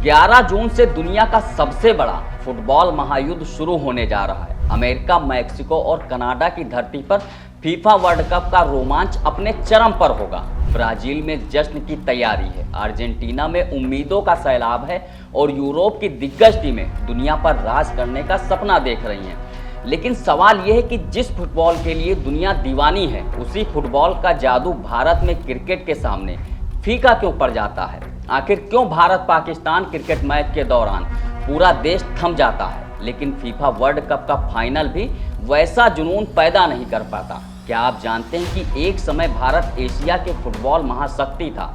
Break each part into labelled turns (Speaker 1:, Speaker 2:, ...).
Speaker 1: 11 जून से दुनिया का सबसे बड़ा फुटबॉल महायुद्ध शुरू होने जा रहा है। अमेरिका, मैक्सिको और कनाडा की धरती पर फीफा वर्ल्ड कप का रोमांच अपने चरम पर होगा। ब्राजील में जश्न की तैयारी है, अर्जेंटीना में उम्मीदों का सैलाब है और यूरोप की दिग्गज टीमें दुनिया पर राज करने का सपना देख रही हैं। लेकिन सवाल यह है कि जिस फुटबॉल के लिए दुनिया दीवानी है, उसी फुटबॉल का जादू भारत में क्रिकेट के सामने फीका क्यों पड़ जाता है। आखिर क्यों भारत पाकिस्तान क्रिकेट मैच के दौरान पूरा देश थम जाता है, लेकिन फीफा वर्ल्ड कप का फाइनल भी वैसा जुनून पैदा नहीं कर पाता। क्या आप जानते हैं कि एक समय भारत एशिया के फुटबॉल महाशक्ति था।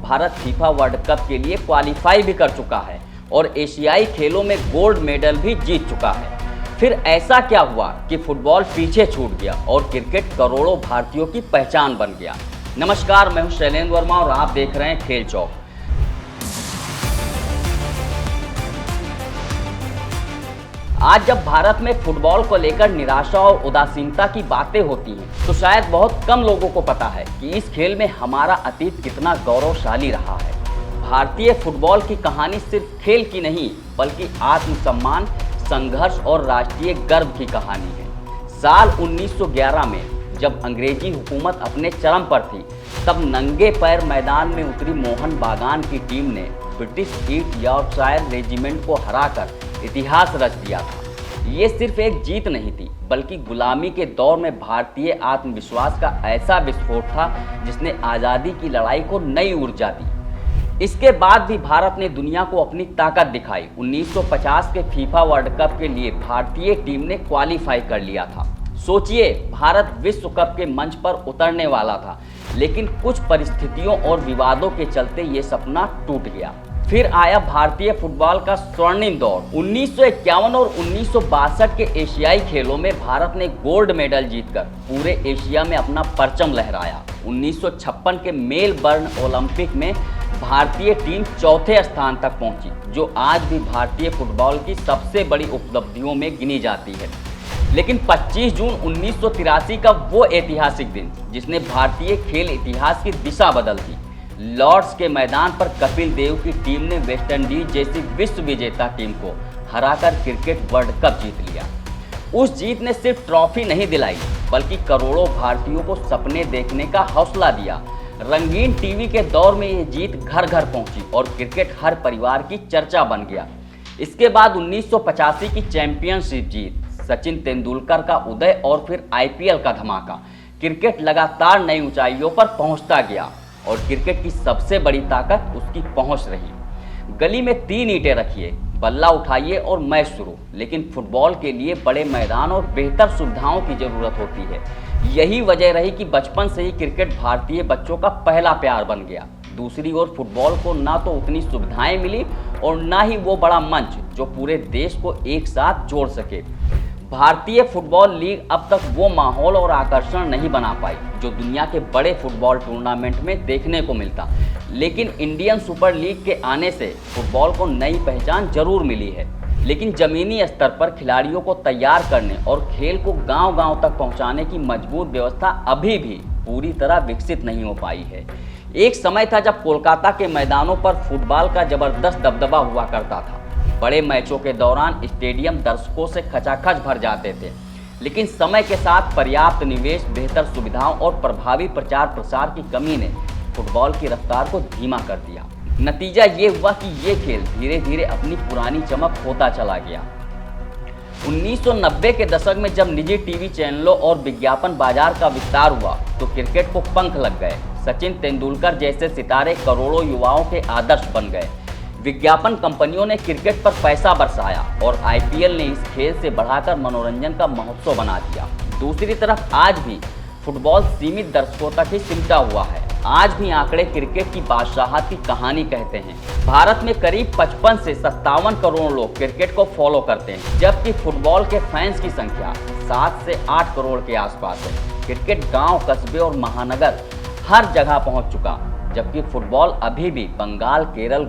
Speaker 1: भारत फीफा वर्ल्ड कप के लिए क्वालिफाई भी कर चुका है और एशियाई खेलों में गोल्ड मेडल भी जीत चुका है। फिर ऐसा क्या हुआ कि फुटबॉल पीछे छूट गया और क्रिकेट करोड़ों भारतीयों की पहचान बन गया। नमस्कार, मैं हूं शैलेंद्र वर्मा और आप देख रहे हैं खेल चौक। आज जब भारत में फुटबॉल को लेकर निराशा और उदासीनता की बातें होती हैं, तो शायद बहुत कम लोगों को पता है कि इस खेल में हमारा अतीत कितना गौरवशाली रहा है। भारतीय फुटबॉल की कहानी सिर्फ खेल की नहीं, बल्कि आत्मसम्मान, संघर्ष और राष्ट्रीय गर्व की कहानी है। साल 1911 में जब अंग्रेजी हुकूमत अपने चरम पर थी, तब नंगे पैर मैदान में उतरी मोहन बागान की टीम ने ब्रिटिश ईस्ट यॉर्कशायर रेजिमेंट को हराकर इतिहास रच दिया था। ये सिर्फ एक जीत नहीं थी, बल्कि गुलामी के दौर में भारतीय आत्मविश्वास का ऐसा विस्फोट था जिसने आज़ादी की लड़ाई को नई ऊर्जा दी। इसके बाद भी भारत ने दुनिया को अपनी ताकत दिखाई। 1950 के फीफा वर्ल्ड कप के लिए भारतीय टीम ने क्वालिफाई कर लिया था। सोचिए, भारत विश्व कप के मंच पर उतरने वाला था, लेकिन कुछ परिस्थितियों और विवादों के चलते ये सपना टूट गया। फिर आया भारतीय फुटबॉल का स्वर्णिम दौर। 1951 और 1962 के एशियाई खेलों में भारत ने गोल्ड मेडल जीतकर पूरे एशिया में अपना परचम लहराया। 1956 के मेलबर्न ओलंपिक में भारतीय टीम चौथे स्थान तक पहुंची, जो आज भी भारतीय फुटबॉल की सबसे बड़ी उपलब्धियों में गिनी जाती है। लेकिन 25 जून 1983 का वो ऐतिहासिक दिन जिसने भारतीय खेल इतिहास की दिशा बदल दी। लॉर्ड्स के मैदान पर कपिल देव की टीम ने वेस्टइंडीज जैसी विश्व विजेता टीम को हराकर क्रिकेट वर्ल्ड कप जीत लिया। उस जीत ने सिर्फ ट्रॉफी नहीं दिलाई, बल्कि करोड़ों भारतीयों को सपने देखने का हौसला दिया। रंगीन टीवी के दौर में ये जीत घर घर पहुंची और क्रिकेट हर परिवार की चर्चा बन गया। इसके बाद 1985 की चैंपियनशिप जीत, सचिन तेंदुलकर का उदय और फिर IPL का धमाका, क्रिकेट लगातार नई ऊंचाइयों पर पहुंचता गया और क्रिकेट की सबसे बड़ी ताकत उसकी पहुंच रही। गली में 3 ईंटें रखिए, बल्ला उठाइए और मैच शुरू। लेकिन फुटबॉल के लिए बड़े मैदान और बेहतर सुविधाओं की जरूरत होती है। यही वजह रही कि बचपन से ही क्रिकेट भारतीय बच्चों का पहला प्यार बन गया। दूसरी ओर फुटबॉल को ना तो उतनी सुविधाएं मिली और ना ही वो बड़ा मंच जो पूरे देश को एक साथ जोड़ सके। भारतीय फुटबॉल लीग अब तक वो माहौल और आकर्षण नहीं बना पाई जो दुनिया के बड़े फुटबॉल टूर्नामेंट में देखने को मिलता। लेकिन इंडियन सुपर लीग के आने से फुटबॉल को नई पहचान जरूर मिली है। लेकिन जमीनी स्तर पर खिलाड़ियों को तैयार करने और खेल को गांव-गांव तक पहुंचाने की मजबूत व्यवस्था अभी भी पूरी तरह विकसित नहीं हो पाई है। एक समय था जब कोलकाता के मैदानों पर फुटबॉल का जबरदस्त दबदबा हुआ करता था। बड़े मैचों के दौरान स्टेडियम दर्शकों से खचाखच भर जाते थे। लेकिन समय के साथ पर्याप्त निवेश, बेहतर सुविधाओं और प्रभावी प्रचार प्रसार की कमी ने फुटबॉल की रफ्तार को धीमा कर दिया। नतीजा ये हुआ कि ये खेल धीरे धीरे अपनी पुरानी चमक खोता चला गया। 1990 के दशक में जब निजी टीवी चैनलों और विज्ञापन बाजार का विस्तार हुआ, तो क्रिकेट को पंख लग गए। सचिन तेंदुलकर जैसे सितारे करोड़ों युवाओं के आदर्श बन गए। विज्ञापन कंपनियों ने क्रिकेट पर पैसा बरसाया और IPL ने इस खेल से बढ़ाकर मनोरंजन का महोत्सव बना दिया। दूसरी तरफ आज भी फुटबॉल सीमित दर्शकों तक ही सिमटा हुआ है। आज भी आंकड़े क्रिकेट की बादशाहत की कहानी कहते हैं। भारत में करीब 55 से 57 करोड़ लोग क्रिकेट को फॉलो करते हैं, जबकि फुटबॉल के फैंस की संख्या 7 से 8 करोड़ के आसपास है। क्रिकेट गांव, कस्बे और महानगर हर जगह पहुंच चुका, जबकि फुटबॉल अभी भी बंगाल, केरल,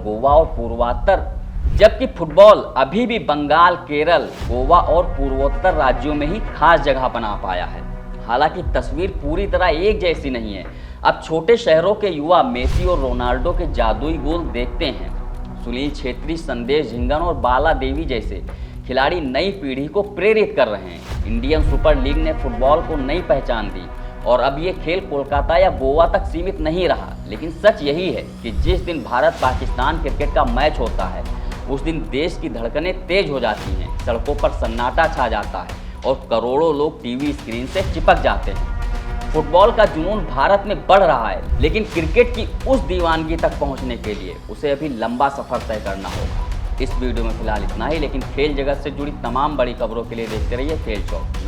Speaker 1: गोवा और पूर्वोत्तर राज्यों में ही खास जगह बना पाया है। हालांकि तस्वीर पूरी तरह एक जैसी नहीं है। अब छोटे शहरों के युवा मेसी और रोनाल्डो के जादुई गोल देखते हैं, सुनील छेत्री, संदेश झिंगन और बाला देवी जैसे खिलाड़ी नई पीढ़ी को प्रेरित कर रहे हैं। इंडियन सुपर लीग ने फुटबॉल को नई पहचान दी और अब ये खेल कोलकाता या गोवा तक सीमित नहीं रहा। लेकिन सच यही है कि जिस दिन भारत पाकिस्तान क्रिकेट का मैच होता है उस दिन देश की धड़कनें तेज हो जाती हैं, सड़कों पर सन्नाटा छा जाता है और करोड़ों लोग टीवी स्क्रीन से चिपक जाते हैं। फुटबॉल का जुनून भारत में बढ़ रहा है, लेकिन क्रिकेट की उस दीवानगी तक पहुंचने के लिए उसे अभी लंबा सफर तय करना होगा। इस वीडियो में फिलहाल इतना ही, लेकिन खेल जगत से जुड़ी तमाम बड़ी खबरों के लिए देखते रहिए खेल चौक।